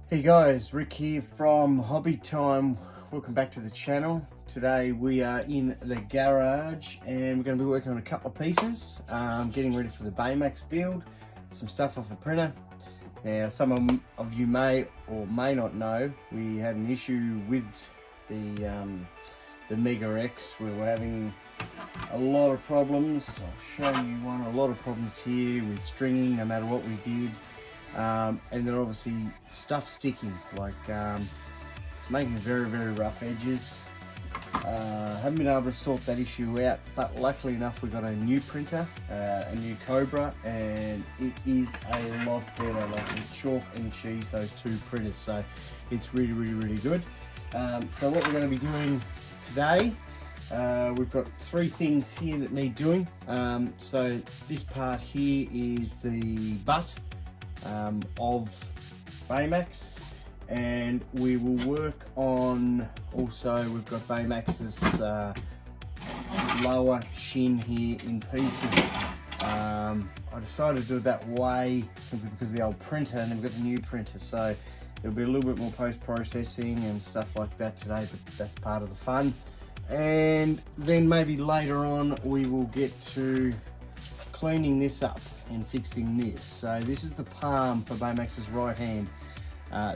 Hey guys, Rick here from Hobby Time. Welcome back to the channel. Today we are in the garage and we're going to be working on a couple of pieces, getting ready for the Baymax build, some stuff off the printer. Now some of you may or may not know, we had an issue with the Mega X. We were having a lot of problems. I'll show you one, a lot of problems here with stringing no matter what we did. And then obviously stuff sticking, like it's making very rough edges. Haven't been able to sort that issue out, but luckily enough we got a new printer, a new Cobra, and it is a lot better. Like the chalk and cheese, those two printers, so it's really good. So what we're going to be doing today, we've got three things here that need doing. So this part here is the butt of Baymax, and we will work on, also we've got Baymax's lower shin here in pieces. I decided to do it that way simply because of the old printer, and then we've got the new printer, so there'll be a little bit more post-processing and stuff like that today, but that's part of the fun. And then maybe later on we will get to cleaning this up and fixing this. So this is the palm for Baymax's right hand.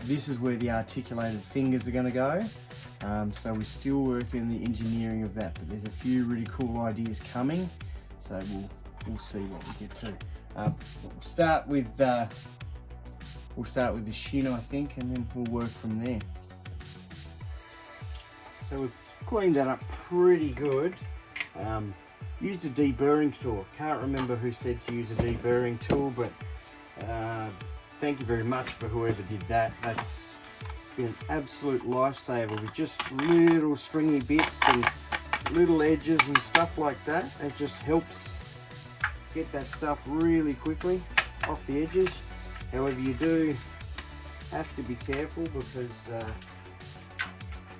This is where the articulated fingers are going to go. So we're still working on the engineering of that, but there's a few really cool ideas coming. So we'll see what we get to. We'll start with the shin, I think, and then we'll work from there. So we've cleaned that up pretty good. Used a deburring tool. Can't remember who said to use a deburring tool, but thank you very much for whoever did that. That's been an absolute lifesaver with just little stringy bits and little edges and stuff like that. It just helps get that stuff really quickly off the edges. However, you do have to be careful because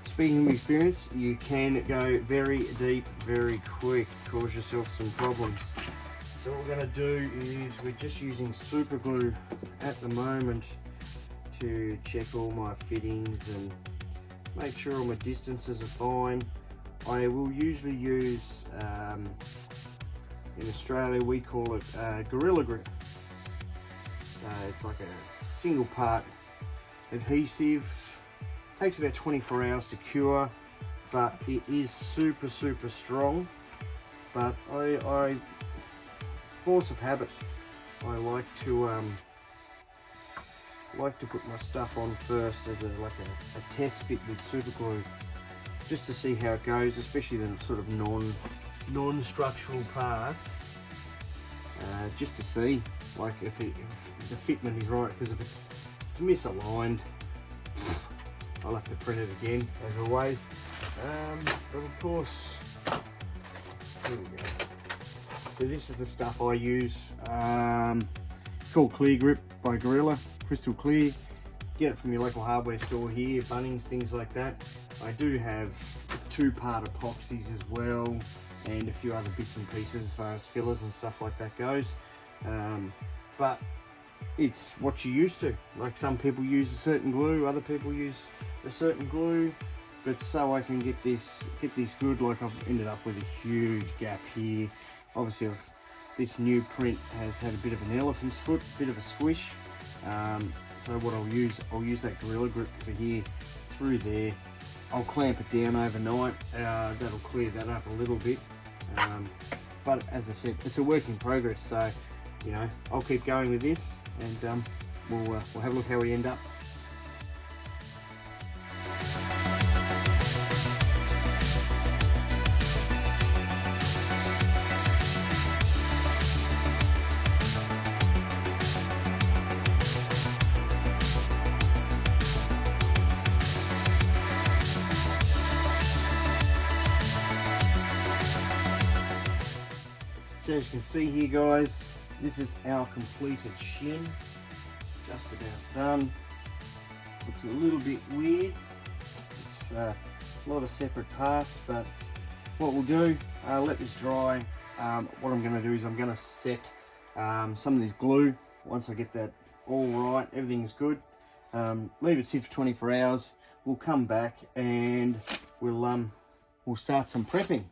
speaking of experience, you can go very deep, very quick, cause yourself some problems. So what we're going to do is we're just using super glue at the moment to check all my fittings and make sure all my distances are fine. I will usually use, in Australia we call it Gorilla Grip. So it's like a single part adhesive. Takes about 24 hours to cure, but it is super strong. But I force of habit, I like to put my stuff on first as a test fit with super glue, just to see how it goes, especially the sort of non-structural parts, just to see like if the fitment is right, because if it's misaligned, I'll have to print it again, as always. But of course, here we go. So this is the stuff I use. Called Clear Grip by Gorilla, crystal clear. Get it from your local hardware store here, Bunnings, things like that. I do have 2-part epoxies as well, and a few other bits and pieces as far as fillers and stuff like that goes. But it's what you're used to. Like some people use a certain glue, other people use a certain glue, but so I can get this good. Like I've ended up with a huge gap here. Obviously this new print has had a bit of an elephant's foot, bit of a squish. So what I'll use that Gorilla Grip for here through there. I'll clamp it down overnight. That'll clear that up a little bit. But as I said, it's a work in progress, so you know, I'll keep going with this, and we'll have a look how we end up. So as you can see here, guys, this is our completed shin, just about done. Looks a little bit weird. It's a lot of separate parts, but what we'll do, let this dry. What I'm going to do is I'm going to set some of this glue. Once I get that all right, everything's good, leave it sit for 24 hours. We'll come back and we'll start some prepping.